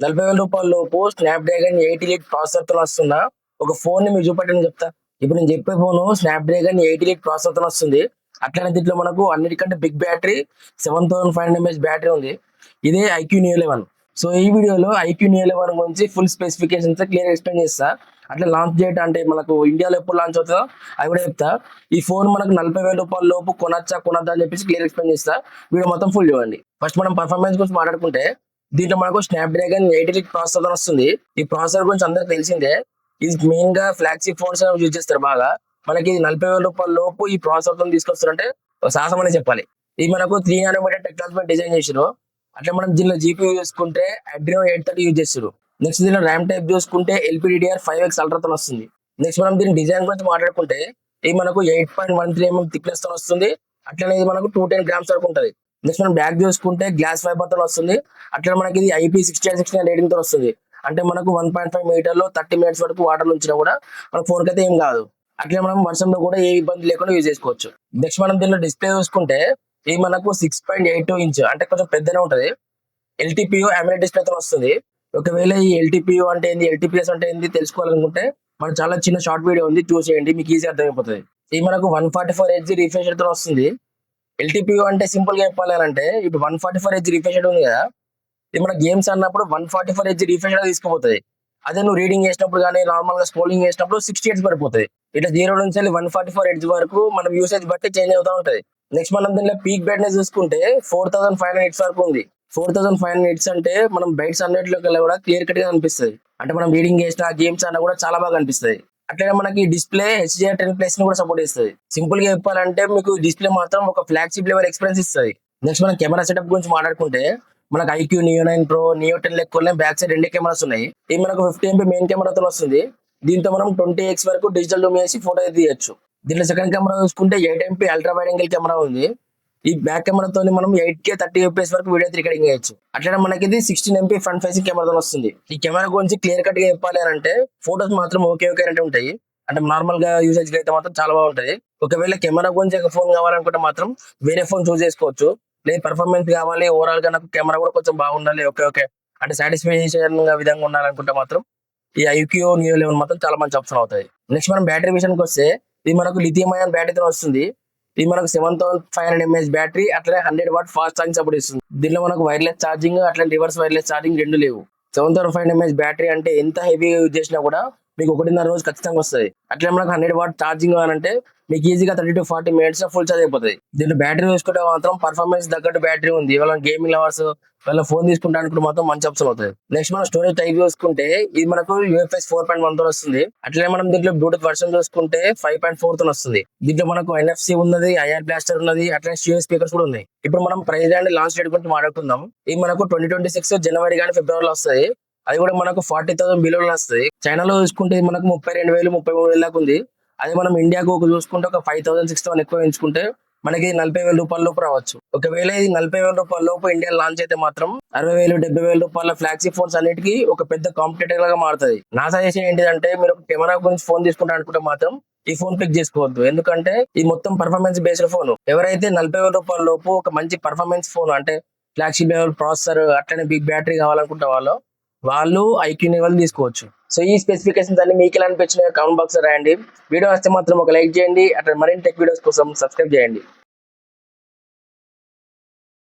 రూ. 40,000 లోపు Snapdragon 8 elite ప్రాసెసర్‌తో వస్తున్న ఒక ఫోన్‌ని మీకు చూపెట్టండి చెప్తా. ఇప్పుడు నేను చెప్పే ఫోను స్నాప్‌డ్రాగన్ 8 ఎలిట్ ప్రాసెసర్‌తో వస్తుంది. అట్లనే దీంట్లో మనకు అన్నిటికంటే బిగ్ బ్యాటరీ 7500 ఎంఏహెచ్ బ్యాటరీ ఉంది. ఇదే ఐక్యూ నియో 11. సో ఈ వీడియోలో ఐక్యూ నియో 11 గురించి ఫుల్ స్పెసిఫికేషన్స్ క్లియర్ ఎక్స్‌ప్లెయిన్ చేస్తా. అట్లా లాంచ్ డేట్ అంటే మనకు ఇండియాలో ఎప్పుడు లాంచ్ అవుతుందో అది కూడా చెప్తా. ఈ ఫోన్ మనకు రూ. 40,000 లోపు కొనొచ్చా కొనొద్దా అని చెప్పేసి క్లియర్ ఎక్స్‌ప్లెయిన్ చేస్తా. వీడియో మొత్తం ఫుల్ చూడండి. ఫస్ట్ మనం పర్ఫార్మెన్స్ గురించి మాట్లాడుకుంటే దీంట్లో మనకు స్నాప్‌డ్రాగన్ 8 ఎలిట్ ప్రాసెసర్ వస్తుంది. ఈ ప్రాసెసర్ గురించి అందరికి తెలిసిందే. ఇది మెయిన్ గా ఫ్లాగ్షిప్ ఫోన్స్ యూజ్ చేస్తారు బాగా. మనకి రూ. 40,000 లోపు ఈ ప్రాసెసర్ తీసుకొస్తారంటే ఒక సాహసం అనే చెప్పాలి. ఇది మనకు 3 నానోమీటర్ టెక్నాలజీ డిజైన్ చేసారు. అట్లా మనం దీనిలో జీపీయూ చూసుకుంటే అడ్రినో 830 యూజ్ చేస్తారు. నెక్స్ట్ దీనిలో ర్యామ్ టైప్ చూసుకుంటే LPDDR5X అల్ట్రాతో వస్తుంది. నెక్స్ట్ మనం దీని డిజైన్ గురించి మాట్లాడుకుంటే ఇది మనకు 8.13 థిక్నెస్ తో వస్తుంది. అట్లనే ఇది మనకు 210 గ్రామ్స్ వరకు ఉంటుంది. నెక్స్ట్ మనం బ్యాక్ చూసుకుంటే గ్లాస్ ఫైబర్ తో వస్తుంది. అట్లా మనకి ఇది IP6869 రేటింగ్ తో వస్తుంది. అంటే మనకు 1.5 మీటర్లో 30 మినిట్స్ వరకు వాటర్ ఉంచినా కూడా మన ఫోన్ కి అయితే ఏం కాదు. అట్లే మనం వర్షంలో కూడా ఏ ఇబ్బంది లేకుండా యూజ్ చేసుకోవచ్చు. నెక్స్ట్ మనం దీనిలో డిస్ప్లే చూసుకుంటే ఇది మనకు 6.82 ఇంచ్ అంటే కొంచెం పెద్దనే ఉంటది. LTPO AMOLED డిస్ప్లే తో వస్తుంది. ఒకవేళ ఈ LTPO అంటే ఏంది, LTPS అంటే ఏంది తెలుసుకోవాలనుకుంటే మన చాలా చిన్న షార్ట్ వీడియో ఉంది, చూసేయండి, మీకు ఈజీ అర్థమైపోతుంది. ఇది మనకు 144Hz రిఫ్రెష్ రేట్ తో వస్తుంది. LTPO అంటే సింపుల్ గా చెప్పాలి అంటే ఇప్పుడు 144Hz రిఫ్రెష్ రేట్ ఉంది కదా, ఇది మన గేమ్స్ అన్నప్పుడు 144Hz రిఫ్రెష్ రేట్ తీసుకుపోతుంది. అదే నువ్వు రీడింగ్ చేసినప్పుడు కానీ నార్మల్ గా స్క్రోలింగ్ చేసినప్పుడు 60 Hz పడిపోతుంది. ఇట్లా 0 నుంచి 144Hz వరకు మనం యూసేజ్ బట్టి చేంజ్ అవుతూ ఉంటది. నెక్స్ట్ మనం దీనిలో పీక్ బ్రైట్నెస్ చూసుకుంటే 4500 నిట్స్ వరకు ఉంది. 4500 నిట్స్ అంటే మనం బైట్స్ అన్నిటిలో కూడా క్లియర్ కట్ గా కనిపిస్తుంది. అంటే మనం రీడింగ్ చేసిన గేమ్స్ అన్న కూడా చాలా బాగా కనిపిస్తుంది. అట్లనే మనకి డిస్ప్లే HDR10+ ని కూడా సపోర్ట్ చేస్తుంది. సింపుల్ గా చెప్పాలంటే మీకు డిస్ప్లే మాత్రం ఒక ఫ్లాగ్షిప్ లెవెల్ ఎక్స్పీరియన్స్ ఇస్తుంది. నెక్స్ట్ మనం కెమెరా సెటప్ గురించి మాట్లాడుకుంటే మనకు ఐక్యూ నియో 9 ప్రో, నియో 10 లెక్కలనే బ్యాక్ సైడ్ 2 కెమెరాస్ ఉన్నాయి. ఇది మనకు 50 MP మెయిన్ కెమెరాతో వస్తుంది. దీంతో మనం 20x వరకు డిజిటల్ జూమ్ చేసి ఫోటో తీయచ్చు. దీంట్లో సెకండ్ కెమెరా చూసుకుంటే 8 MP ultra wide angle camera ఉంది. ఈ బ్యాక్ కెమెరాతో మనం 8K 30 FPS వరకు వీడియో రికార్డింగ్ చేయొచ్చు. అట్లనే మనకి ఇది 16 MP ఫ్రంట్ ఫేసింగ్ కెమెరాతో వస్తుంది. ఈ కెమెరా గురించి క్లియర్ కట్ గా చెప్పాలి అంటే ఫోటోస్ మాత్రం ఓకే అంటే ఉంటాయి. అంటే నార్మల్ గా యూసేజ్ అయితే మాత్రం చాలా బాగుంటది. ఒకవేళ కెమెరా గురించి ఒక ఫోన్ కావాలనుకుంటే మాత్రం వేరే ఫోన్ చూస్ చేసుకోవచ్చు. లేదు పర్ఫార్మెన్స్ కావాలి, ఓవరాల్ గా నాకు కెమెరా కూడా కొంచెం బాగుండాలి, ఓకే అంటే సాటిస్ఫాక్షన్ విధంగా ఉండాలనుకుంటే మాత్రం ఈ ఐక్యూ నియో 11 మాత్రం చాలా మంచి ఆప్షన్ అవుతాయి. నెక్స్ట్ మనం బ్యాటరీ విషయానికి వస్తే ఇది మనకు లిథియం అయాన్ బ్యాటరీతో వస్తుంది. ఇది మనకు 7500 mAh బ్యాటరీ, అట్లనే 100 వాట్ ఫాస్ట్ ఛార్జింగ్ సపోర్ట్ ఇస్తుంది. దీనిలో మనకు వైర్లెస్ ఛార్జింగ్ అట్లనే రివర్స్ వైర్లెస్ ఛార్జింగ్ రెండు లేవు. 7500 mAh బ్యాటరీ అంటే ఎంత హెవీ యూజ్ చేసినా కూడా మీకు 1.5 రోజు ఖచ్చితంగా వస్తుంది. అట్లే మనకు 100 వాట్ ఛార్జింగ్ అంటే మీకు ఈజీగా 30 to 40 minutes ఫుల్ ఛార్జ్ అయిపోతుంది. దీంట్లో బ్యాటరీ చూసుకుంటే మాత్రం పర్ఫార్మెన్స్ తగ్గట్టు బ్యాటరీ ఉంది. ఇవాళ గేమింగ్ లవర్స్ వాళ్ళ ఫోన్ తీసుకుంటానికి మాత్రం మంచి ఆప్షన్ అవుతుంది. నెక్స్ట్ మనం స్టోరేజ్ టైప్ చూసుకుంటే ఇది మనకు UFS 4.1 తో వస్తుంది. అట్లనే మనం దీంట్లో బ్లూటూత్ వర్షన్ చూసుకుంటే 5.4 తో వస్తుంది. దీంట్లో మనకు NFC ఉన్నది, IR బ్లాస్టర్ ఉన్నది, అట్లనే స్టీరియో స్పీకర్స్ కూడా ఉన్నాయి. ఇప్పుడు మనం ప్రైస్ అండ్ లాంచ్ డేట్ గురించి మాట్లాడుకుందాం. ఇది మనకు 2026 జనవరి కానీ ఫిబ్రవరిలో వస్తుంది. అది కూడా మనకు 40,000 బిలోలో వస్తుంది. చైనాలో చూసుకుంటే మనకు 32,000 33,000 దాకా ఉంది. అదే మనం ఇండియాకు ఒక చూసుకుంటే ఒక 5,000 ఎక్కువ ఎంచుకుంటే మనకి రూ. 40,000 లోపు రావచ్చు. ఒకవేళ ఇది రూ. 40,000 లోపు ఇండియా లాంచ్ అయితే మాత్రం 60,000 70,000 ఫ్లాగ్షిప్ ఫోన్స్ అన్నిటికీ ఒక పెద్ద కాంపిటేటర్ లాగా మారుతుంది. నా సజెషన్ ఏంటిదంటే మీరు కెమెరా గురించి ఫోన్ తీసుకుంటా అనుకుంటే మాత్రం ఈ ఫోన్ పిక్ చేసుకోవద్దు. ఎందుకంటే ఇది మొత్తం పర్ఫార్మెన్స్ బేస్డ్ ఫోన్. ఎవరైతే రూ. 40,000 లోపు ఒక మంచి పర్ఫార్మెన్స్ ఫోన్ అంటే ఫ్లాగ్షిప్ లెవెల్ ప్రాసెసర్ అట్లనే బిగ్ బ్యాటరీ కావాలనుకుంటే వాళ్ళు ఐక్యూ లెవెల్ తీసుకోవచ్చు. సో ఈ స్పెసిఫికేషన్స్ అన్ని మీకు ఎలా అనిపించినాయో కామెంట్ బాక్స్ లో రాయండి. వీడియో వస్తే మాత్రం ఒక లైక్ చేయండి. అట్లా మరిన్ని టెక్ వీడియోస్ కోసం సబ్స్క్రైబ్ చేయండి.